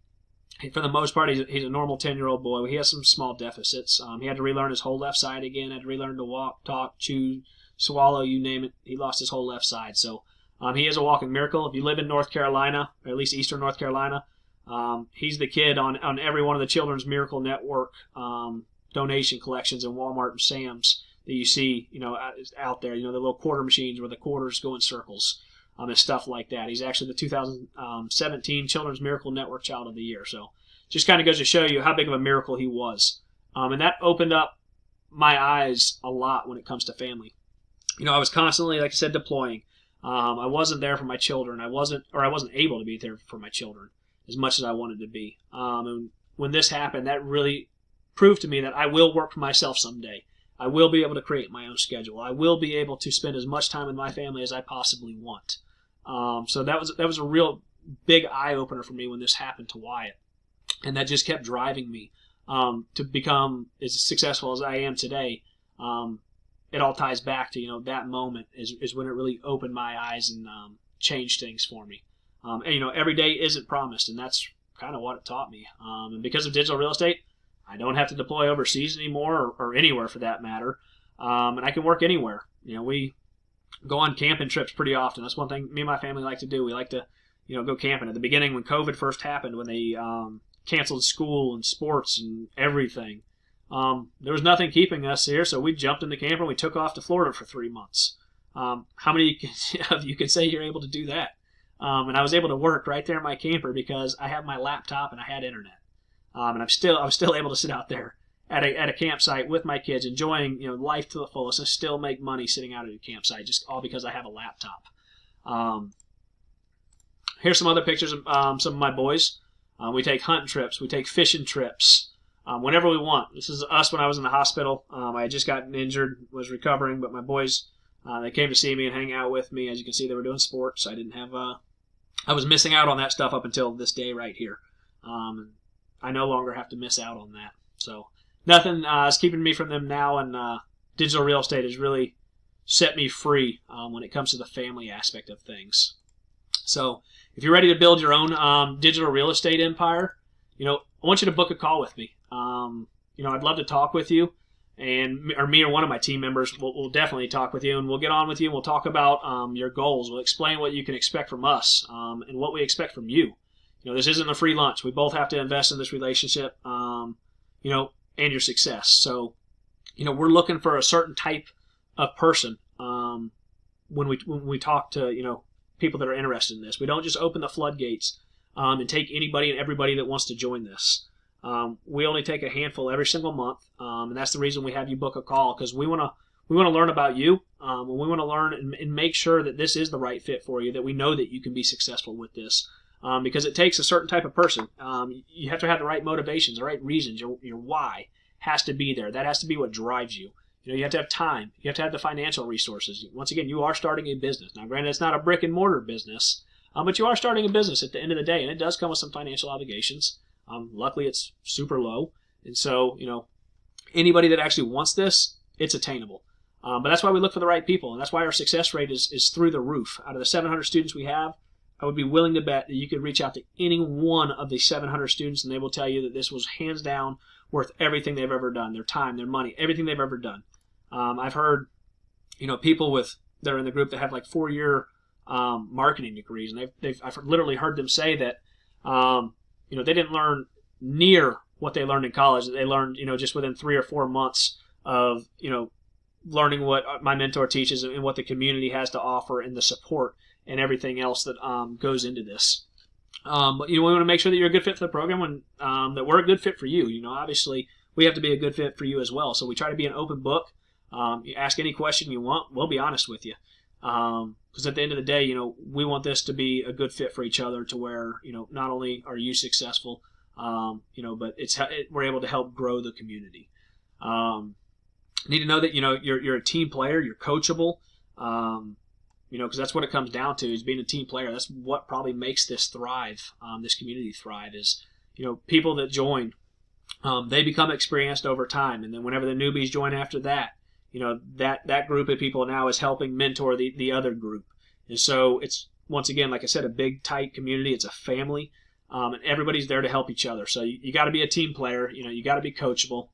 For the most part, he's a normal 10-year-old boy. He has some small deficits. He had to relearn his whole left side again, had to relearn to walk, talk, chew, swallow, you name it. He lost his whole left side. So he is a walking miracle. If you live in North Carolina, or at least Eastern North Carolina, he's the kid on every one of the Children's Miracle Network donation collections in Walmart and Sam's that you see, out there. The little quarter machines where the quarters go in circles. And stuff like that. He's actually the 2017 Children's Miracle Network Child of the Year. So just kind of goes to show you how big of a miracle he was. And that opened up my eyes a lot when it comes to family. I was constantly, like I said, deploying. I wasn't there for my children. I wasn't able to be there for my children as much as I wanted to be. And when this happened, that really proved to me that I will work for myself someday. I will be able to create my own schedule. I will be able to spend as much time with my family as I possibly want. So that was a real big eye-opener for me when this happened to Wyatt. And that just kept driving me to become as successful as I am today. It all ties back to, that moment is when it really opened my eyes and changed things for me. And, every day isn't promised, and that's kind of what it taught me. And because of digital real estate, I don't have to deploy overseas anymore, or anywhere for that matter. And I can work anywhere. We go on camping trips pretty often. That's one thing me and my family like to do. We like to, go camping. At the beginning, when COVID first happened, when they canceled school and sports and everything, there was nothing keeping us here, so we jumped in the camper and we took off to Florida for 3 months. How many of you can say you're able to do that? And I was able to work right there in my camper because I have my laptop and I had internet. And I was still able to sit out there at a campsite with my kids, enjoying life to the fullest, and still make money sitting out at a campsite, just all because I have a laptop. Here's some other pictures of some of my boys. We take hunting trips, we take fishing trips, whenever we want. This is us when I was in the hospital. I had just gotten injured, was recovering, but my boys, they came to see me and hang out with me. As you can see, they were doing sports. I didn't have I was missing out on that stuff up until this day right here. I no longer have to miss out on that. So nothing is keeping me from them now, and digital real estate has really set me free when it comes to the family aspect of things. So if you're ready to build your own digital real estate empire, I want you to book a call with me. I'd love to talk with you, or me or one of my team members will definitely talk with you, and we'll get on with you, and we'll talk about your goals. We'll explain what you can expect from us and what we expect from you. This isn't a free lunch. We both have to invest in this relationship, and your success. So, we're looking for a certain type of person when we talk to, people that are interested in this. We don't just open the floodgates and take anybody and everybody that wants to join this. We only take a handful every single month, and that's the reason we have you book a call, because we want to learn about you. We want to learn and make sure that this is the right fit for you, that we know that you can be successful with this. Because it takes a certain type of person. You have to have the right motivations, the right reasons. Your why has to be there. That has to be what drives you. You have to have time. You have to have the financial resources. Once again, you are starting a business. Now, granted, it's not a brick and mortar business, but you are starting a business at the end of the day, and it does come with some financial obligations. Luckily, it's super low, and so anybody that actually wants this, it's attainable. But that's why we look for the right people, and that's why our success rate is through the roof. Out of the 700 students we have, I would be willing to bet that you could reach out to any one of the 700 students, and they will tell you that this was hands down worth everything they've ever done, their time, their money, everything they've ever done. I've heard, people that are in the group that have like 4-year marketing degrees, and I've literally heard them say that, they didn't learn near what they learned in college. That they learned, just within 3 or 4 months of, learning what my mentor teaches and what the community has to offer and the support and everything else that goes into this. But we want to make sure that you're a good fit for the program and that we're a good fit for you. Obviously, we have to be a good fit for you as well. So we try to be an open book. You ask any question you want, we'll be honest with you. Because at the end of the day, we want this to be a good fit for each other to where, not only are you successful, but we're able to help grow the community. Need to know that, you're a team player, you're coachable, because that's what it comes down to, is being a team player. That's what probably makes this thrive, this community thrive, is, people that join, they become experienced over time. And then whenever the newbies join after that, that group of people now is helping mentor the other group. And so it's, once again, like I said, a big, tight community. It's a family, and everybody's there to help each other. So you got to be a team player. You got to be coachable.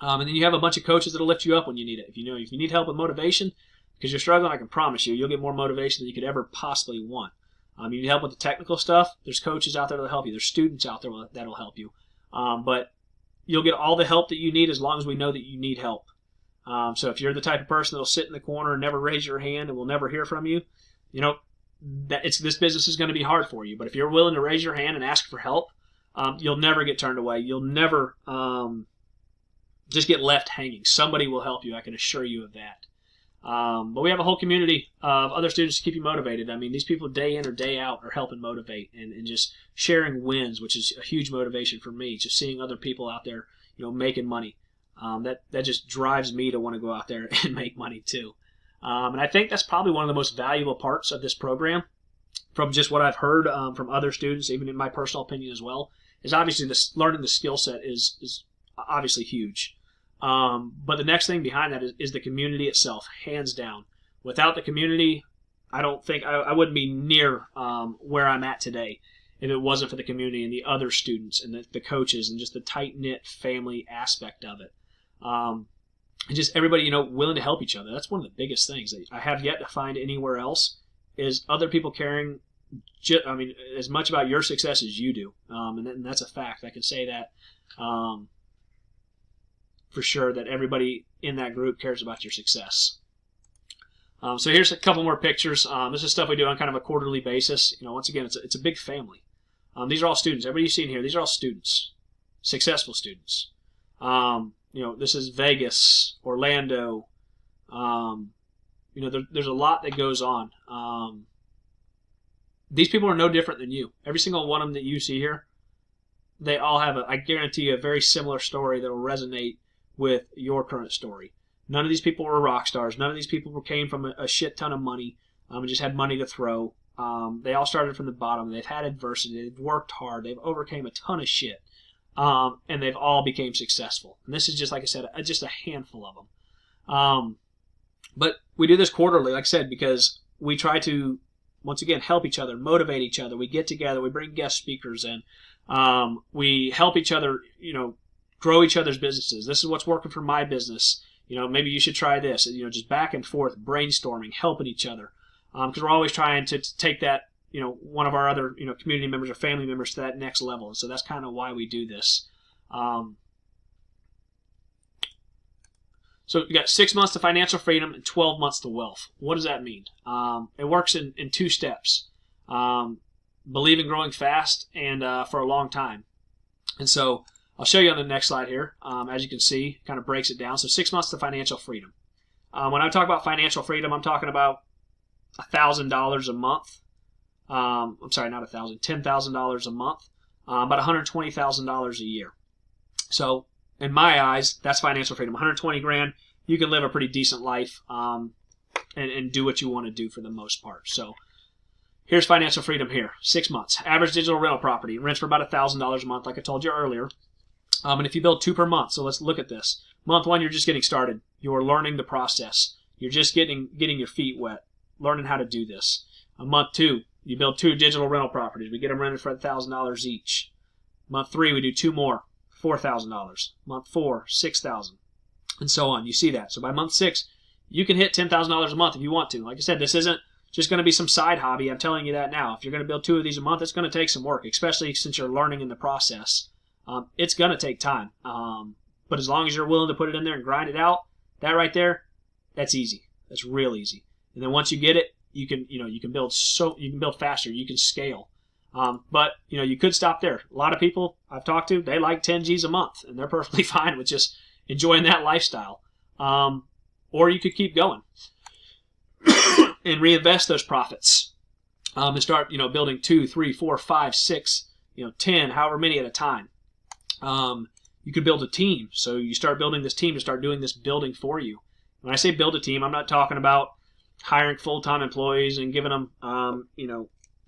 And then you have a bunch of coaches that'll lift you up when you need it. If you need help with motivation because you're struggling, I can promise you'll get more motivation than you could ever possibly want. You need help with the technical stuff. There's coaches out there that'll help you. There's students out there that'll help you. But you'll get all the help that you need as long as we know that you need help. So if you're the type of person that'll sit in the corner and never raise your hand and will never hear from you, this business is going to be hard for you. But if you're willing to raise your hand and ask for help, you'll never get turned away. You'll never just get left hanging. Somebody will help you. I can assure you of that. But we have a whole community of other students to keep you motivated. These people day in or day out are helping motivate and just sharing wins, which is a huge motivation for me. Just seeing other people out there, making money. That just drives me to want to go out there and make money too. And I think that's probably one of the most valuable parts of this program, from just what I've heard from other students, even in my personal opinion as well, is obviously learning the skill set is obviously huge. But the next thing behind that is the community itself, hands down. Without the community, I don't think I wouldn't be near where I'm at today if it wasn't for the community and the other students and the coaches and just the tight-knit family aspect of it. And just everybody, willing to help each other. That's one of the biggest things that I have yet to find anywhere else, is other people caring as much about your success as you do. And that's a fact. I can say that for sure, that everybody in that group cares about your success. So here's a couple more pictures. This is stuff we do on kind of a quarterly basis. Once again, it's a big family. These are all students. Everybody you see in here, these are all students, successful students. This is Vegas, Orlando. There's a lot that goes on. These people are no different than you. Every single one of them that you see here, they all have, I guarantee you, a very similar story that will resonate with your current story. None of these people were rock stars. None of these people came from a shit ton of money and just had money to throw. They all started from the bottom. They've had adversity. They've worked hard. They've overcame a ton of shit. And they've all became successful. And this is just, like I said, just a handful of them. But we do this quarterly, like I said, because we try to, once again, help each other, motivate each other. We get together. We bring guest speakers in. We help each other, grow each other's businesses. This is what's working for my business. Maybe you should try this. Just back and forth, brainstorming, helping each other. Because we're always trying to take that, one of our other, community members or family members to that next level. And so that's kind of why we do this. So you got 6 months to financial freedom and 12 months to wealth. What does that mean? It works in 2 steps. Believe in growing fast and for a long time. And so I'll show you on the next slide here. As you can see, kind of breaks it down. So 6 months to financial freedom. When I talk about financial freedom, I'm talking about $1,000 a month. I'm sorry, not $1,000, $10,000 a month, about $120,000 a year. So in my eyes, that's financial freedom. 120 grand, you can live a pretty decent life and do what you want to do for the most part. So here's financial freedom here. 6 months. Average digital rental property. Rents for about $1,000 a month, like I told you earlier. And if you build 2 per month, so let's look at this. Month 1, you're just getting started. You're learning the process. You're just getting your feet wet, learning how to do this. Month 2, you build 2 digital rental properties. We get them rented for $1,000 each. Month 3, we do 2 more, $4,000. Month 4, $6,000, and so on. You see that. So by month 6, you can hit $10,000 a month if you want to. Like I said, this isn't just going to be some side hobby. I'm telling you that now. If you're going to build 2 of these a month, it's going to take some work, especially since you're learning in the process. It's going to take time. But as long as you're willing to put it in there and grind it out, that right there, That's easy. That's real easy. And then once you get it, you can build faster. You can scale. But you could stop there. A lot of people I've talked to, they like 10 G's a month, and they're perfectly fine with just enjoying that lifestyle. Or you could keep going and reinvest those profits, and start building 2, 3, 4, 5, 6, 10, however many at a time. You could build a team. So you start building this team to start doing this building for you. When I say build a team, I'm not talking about hiring full-time employees and giving them,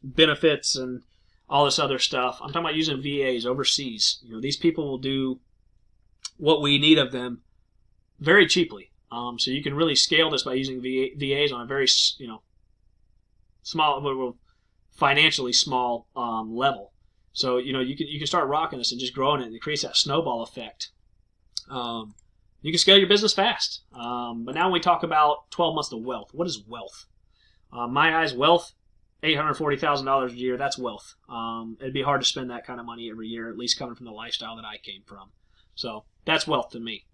benefits and all this other stuff. I'm talking about using VAs overseas. These people will do what we need of them very cheaply. So you can really scale this by using VAs on a very, small, financially small level. So you can start rocking this and just growing it, and it creates that snowball effect. You can scale your business fast. But now when we talk about 12 months to wealth, what is wealth? My eyes, wealth, $840,000 a year, that's wealth. It'd be hard to spend that kind of money every year, at least coming from the lifestyle that I came from. So that's wealth to me.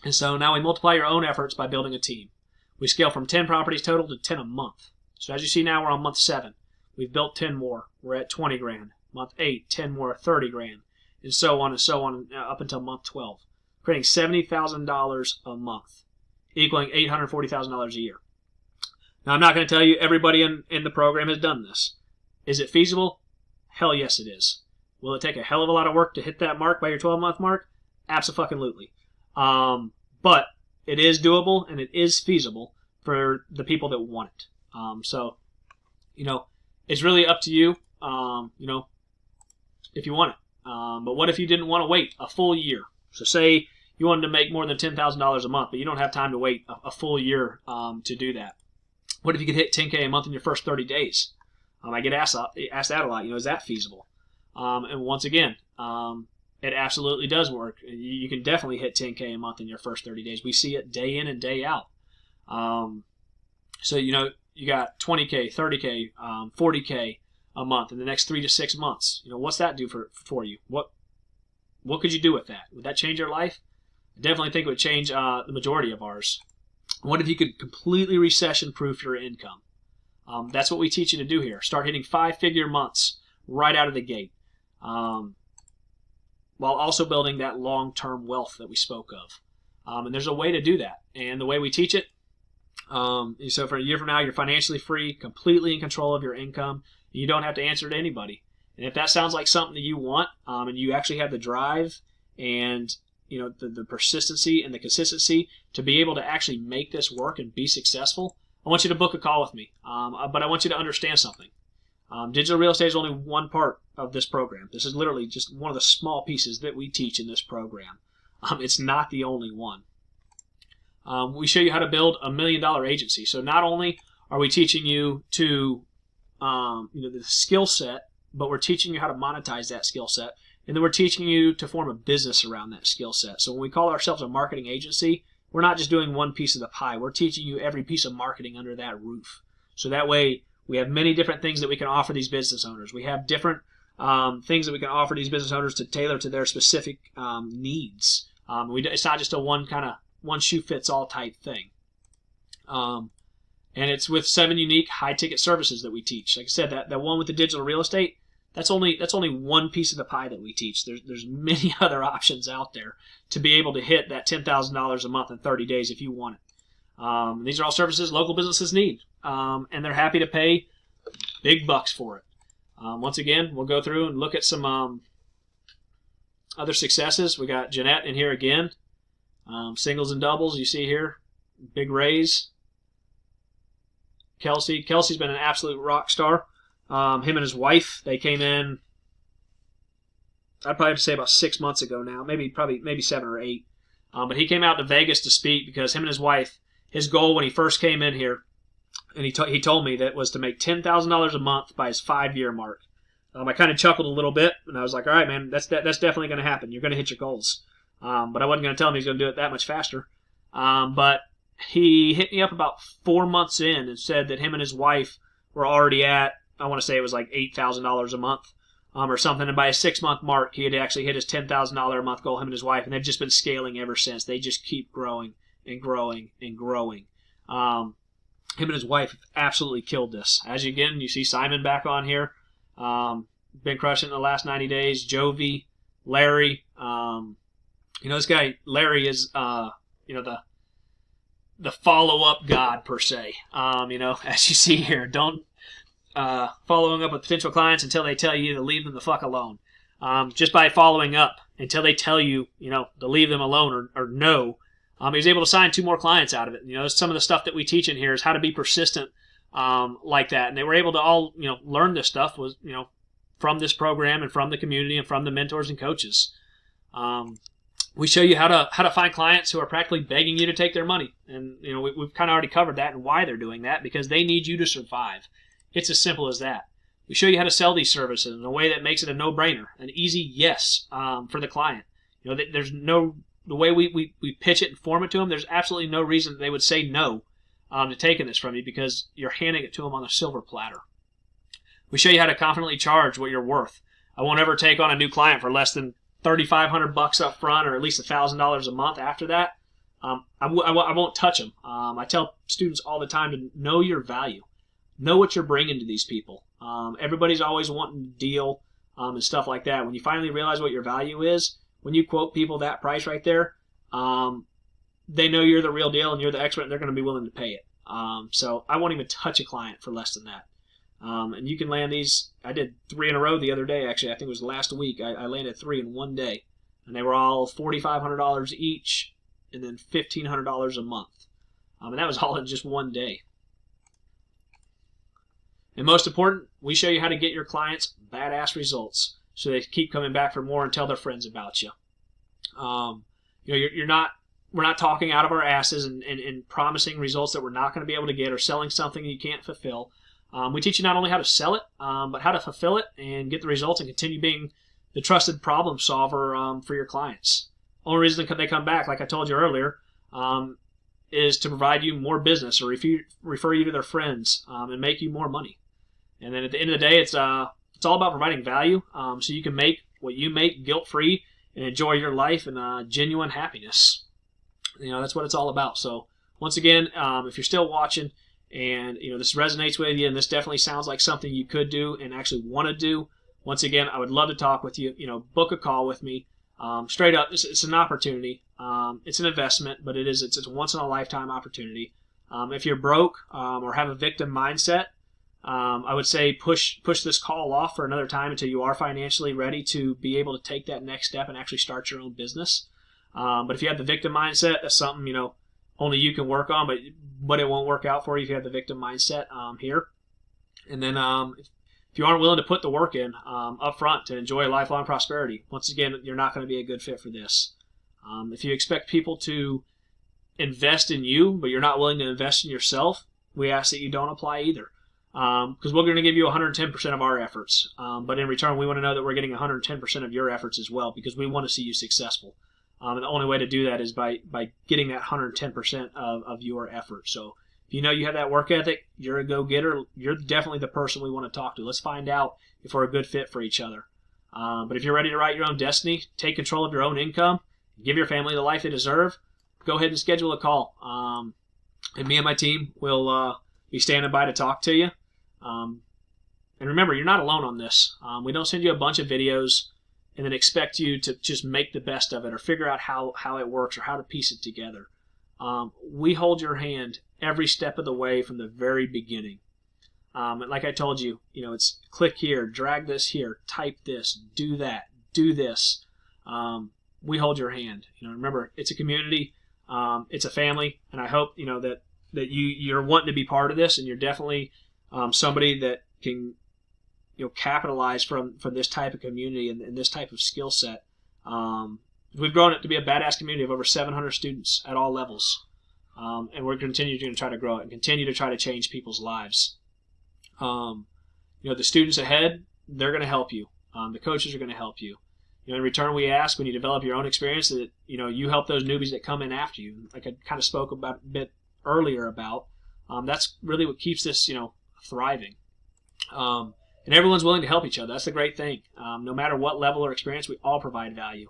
And so now we multiply your own efforts by building a team. We scale from 10 properties total to 10 a month. So as you see now, we're on month 7. We've built 10 more. We're at 20 grand. Month 8, 10 more, 30 grand. And so on up until month 12. Creating $70,000 a month, equaling $840,000 a year. Now, I'm not going to tell you everybody in the program has done this. Is it feasible? Hell yes, it is. Will it take a hell of a lot of work to hit that mark by your 12-month mark? Abso-fucking-lutely. But it is doable and it is feasible for the people that want it. So, it's really up to you, if you want it. But what if you didn't want to wait a full year? So say you wanted to make more than $10,000 a month, but you don't have time to wait a full year to do that. What if you could hit 10K a month in your first 30 days? I get asked that a lot. Is that feasible? And once again, it absolutely does work. You can definitely hit 10K a month in your first 30 days. We see it day in and day out. So you got 20K, 30K, 40K a month in the next 3 to 6 months. What's that do for you? What could you do with that? Would that change your life? I definitely think it would change the majority of ours. What if you could completely recession-proof your income? That's what we teach you to do here. Start hitting 5-figure months right out of the gate, while also building that long-term wealth that we spoke of. And there's a way to do that. And the way we teach it, so for a year from now, you're financially free, completely in control of your income. You don't have to answer to anybody. And if that sounds like something that you want, and you actually have the drive and the persistency and the consistency to be able to actually make this work and be successful, I want you to book a call with me. But I want you to understand something. Digital real estate is only one part of this program. This is literally just one of the small pieces that we teach in this program. It's not the only one. We show you how to build $1 million agency. So not only are we teaching you to the skill set, but we're teaching you how to monetize that skill set. And then we're teaching you to form a business around that skill set. So when we call ourselves a marketing agency, we're not just doing one piece of the pie. We're teaching you every piece of marketing under that roof. So that way, we have many different things that we can offer these business owners. We have different things that we can offer these business owners to tailor to their specific needs. It's not just a one shoe fits all type thing. And it's with 7 unique high ticket services that we teach. Like I said, that one with the digital real estate, that's only one piece of the pie that we teach. There's many other options out there to be able to hit that $10,000 a month in 30 days if you want it. These are all services local businesses need, and they're happy to pay big bucks for it. Once again, we'll go through and look at some other successes. We got Jeanette in here again. Singles and doubles, you see here. Big raise. Kelsey's been an absolute rock star. Him and his wife, they came in, I'd probably have to say about 6 months ago now, maybe 7 or 8. But he came out to Vegas to speak because him and his wife, his goal when he first came in here, and he told me that was to make $10,000 a month by his 5-year mark. I kind of chuckled a little bit, and I was like, all right, man, that's definitely going to happen. You're going to hit your goals. But I wasn't going to tell him he's going to do it that much faster. But he hit me up about 4 months in and said that him and his wife were already at, I want to say it was like $8,000 a month or something. And by a 6-month mark, he had actually hit his $10,000 a month goal, him and his wife. And they've just been scaling ever since. They just keep growing and growing and growing. Him and his wife have absolutely killed this. As you see Simon back on here. Been crushing it in the last 90 days. Jovi, Larry. This guy, Larry, is, the follow-up god, per se. As you see here, don't following up with potential clients until they tell you to leave them the fuck alone. Just by following up until they tell you, to leave them alone or no. He was able to sign 2 more clients out of it. Some of the stuff that we teach in here is how to be persistent like that. And they were able to all, learn this stuff was, from this program and from the community and from the mentors and coaches. We show you how to find clients who are practically begging you to take their money. And, we've kind of already covered that and why they're doing that, because they need you to survive. It's as simple as that. We show you how to sell these services in a way that makes it a no-brainer, an easy yes for the client. There's no... The way we pitch it and form it to them, there's absolutely no reason that they would say no to taking this from you, because you're handing it to them on a silver platter. We show you how to confidently charge what you're worth. I won't ever take on a new client for less than $3,500 up front, or at least $1,000 a month after that. I won't touch them. I tell students all the time to know your value. Know what you're bringing to these people. Everybody's always wanting to deal and stuff like that. When you finally realize what your value is, when you quote people that price right there, they know you're the real deal and you're the expert, and they're going to be willing to pay it. So I won't even touch a client for less than that. And you can land these. I did 3 in a row the other day, actually. I think it was last week. I landed 3 in one day. And they were all $4,500 each, and then $1,500 a month. And that was all in just one day. And most important, we show you how to get your clients badass results, so they keep coming back for more and tell their friends about you. We're not talking out of our asses and promising results that we're not going to be able to get, or selling something you can't fulfill. We teach you not only how to sell it, but how to fulfill it and get the results and continue being the trusted problem solver for your clients. Only reason they come back, like I told you earlier, is to provide you more business, or refer you to their friends, and make you more money. And then at the end of the day, it's all about providing value, so you can make what you make guilt-free and enjoy your life in genuine happiness. That's what it's all about. So once again, if you're still watching and this resonates with you, and this definitely sounds like something you could do and actually want to do, once again, I would love to talk with you. Book a call with me. Straight up, it's an opportunity. It's an investment, but it's a once-in-a-lifetime opportunity. If you're broke or have a victim mindset, I would say push this call off for another time until you are financially ready to be able to take that next step and actually start your own business. But if you have the victim mindset, that's something only you can work on, but it won't work out for you if you have the victim mindset here. And then if you aren't willing to put the work in up front to enjoy lifelong prosperity, once again, you're not going to be a good fit for this. If you expect people to invest in you, but you're not willing to invest in yourself, we ask that you don't apply either. Because we're going to give you 110% of our efforts. But in return, we want to know that we're getting 110% of your efforts as well, because we want to see you successful. And the only way to do that is by getting that 110% of your effort. So if you know you have that work ethic, you're a go-getter, you're definitely the person we want to talk to. Let's find out if we're a good fit for each other. But if you're ready to write your own destiny, take control of your own income, give your family the life they deserve, go ahead and schedule a call. And me and my team will be standing by to talk to you. And remember, you're not alone on this. We don't send you a bunch of videos and then expect you to just make the best of it or figure out how it works or how to piece it together. We hold your hand every step of the way from the very beginning. And like I told you, it's click here, drag this here, type this, do that, do this. We hold your hand. Remember, it's a community, it's a family, and I hope that you're wanting to be part of this, and you're definitely somebody that can capitalize from this type of community and this type of skill set. We've grown it to be a badass community of over 700 students at all levels, and we're continuing to try to grow it and continue to try to change people's lives. The students ahead, they're going to help you. The coaches are going to help you. In return, we ask when you develop your own experience that you help those newbies that come in after you. Like I kind of spoke about a bit earlier about, that's really what keeps this thriving. And everyone's willing to help each other. That's the great thing. No matter what level or experience, we all provide value.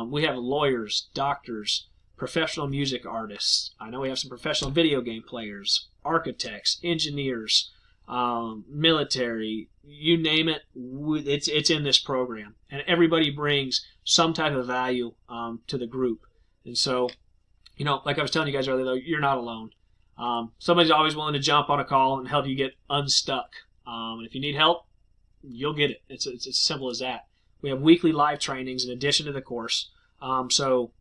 We have lawyers, doctors, professional music artists. I know we have some professional video game players, architects, engineers, military, you name it, it's in this program. And everybody brings some type of value to the group. And so, like I was telling you guys earlier, though, you're not alone. Somebody's always willing to jump on a call and help you get unstuck. And if you need help, you'll get it. It's as simple as that. We have weekly live trainings in addition to the course. So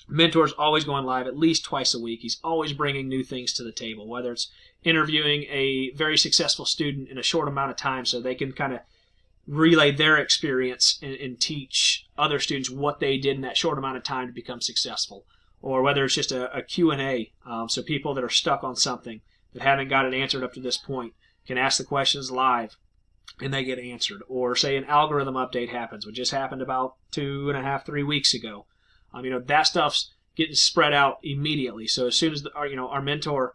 Mentor's always going live at least twice a week. He's always bringing new things to the table, whether it's interviewing a very successful student in a short amount of time so they can kind of relay their experience and teach other students what they did in that short amount of time to become successful. Or whether it's just a Q&A, so people that are stuck on something that haven't got it answered up to this point can ask the questions live and they get answered. Or say an algorithm update happens, which just happened about 2.5, 3 weeks ago. That stuff's getting spread out immediately. So as soon as our mentor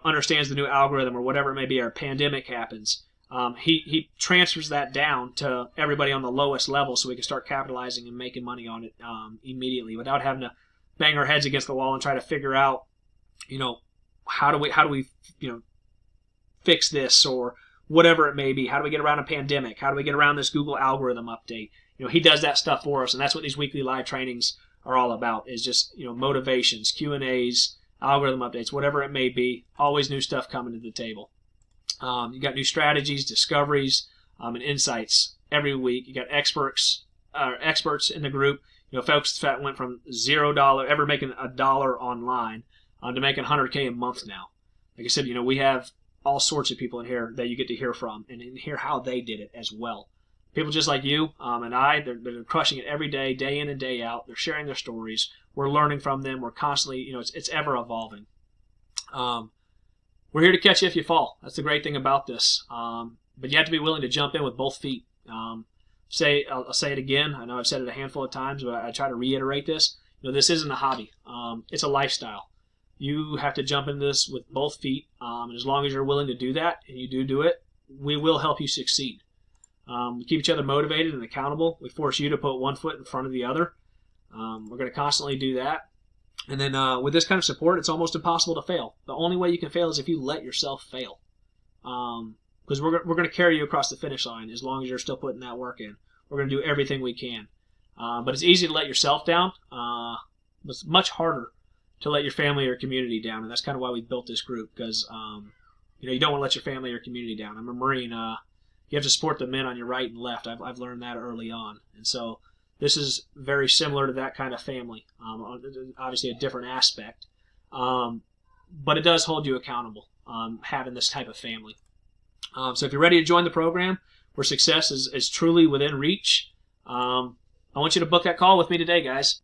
understands the new algorithm or whatever it may be, or a pandemic happens, he transfers that down to everybody on the lowest level so we can start capitalizing and making money on it immediately without having to bang our heads against the wall and try to figure out, how do we fix this or whatever it may be. How do we get around a pandemic? How do we get around this Google algorithm update? He does that stuff for us, and that's what these weekly live trainings are all about, is just, motivations, Q&As, algorithm updates, whatever it may be. Always new stuff coming to the table. You got new strategies, discoveries, and insights every week. You got experts in the group. Folks that went from $0 ever making $1 online to making $100K a month now. Like I said, we have all sorts of people in here that you get to hear from and hear how they did it as well. People just like you and I, they're crushing it every day, day in and day out. They're sharing their stories. We're learning from them. We're constantly, it's ever evolving. We're here to catch you if you fall. That's the great thing about this. But you have to be willing to jump in with both feet. I'll say it again. I know I've said it a handful of times, but I try to reiterate this. This isn't a hobby. It's a lifestyle. You have to jump into this with both feet. And as long as you're willing to do that, and you do it, we will help you succeed. We keep each other motivated and accountable. We force you to put one foot in front of the other. We're going to constantly do that. And then with this kind of support, it's almost impossible to fail. The only way you can fail is if you let yourself fail. Because we're going to carry you across the finish line as long as you're still putting that work in. We're going to do everything we can. But it's easy to let yourself down. It's much harder to let your family or community down. And that's kind of why we built this group. Because you don't want to let your family or community down. I'm a Marine. You have to support the men on your right and left. I've learned that early on. And so this is very similar to that kind of family. Obviously a different aspect. But it does hold you accountable, having this type of family. So if you're ready to join the program where success is truly within reach, I want you to book that call with me today, guys.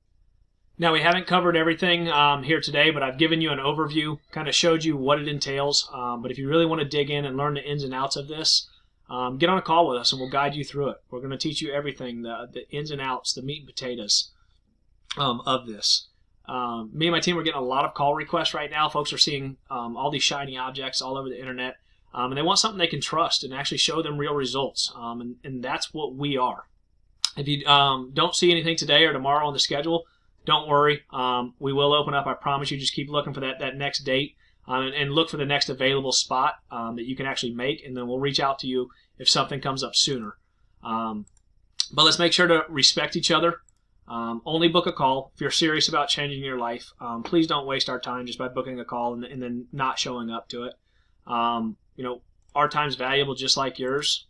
Now, we haven't covered everything here today, but I've given you an overview, kind of showed you what it entails. But if you really want to dig in and learn the ins and outs of this, get on a call with us and we'll guide you through it. We're going to teach you everything, the ins and outs, the meat and potatoes of this. Me and my team are getting a lot of call requests right now. Folks are seeing all these shiny objects all over the internet, and they want something they can trust and actually show them real results, and that's what we are. If you don't see anything today or tomorrow on the schedule, don't worry. We will open up, I promise you. Just keep looking for that next date. And look for the next available spot that you can actually make, and then we'll reach out to you if something comes up sooner. But let's make sure to respect each other. Only book a call if you're serious about changing your life. Please don't waste our time just by booking a call and then not showing up to it. Our time's valuable just like yours.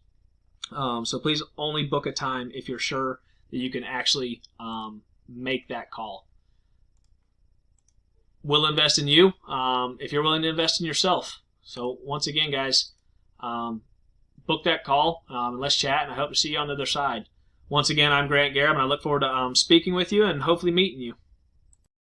So please only book a time if you're sure that you can actually make that call. We'll invest in you if you're willing to invest in yourself. So once again, guys, book that call and let's chat, and I hope to see you on the other side. Once again, I'm Grant Garab, and I look forward to speaking with you and hopefully meeting you.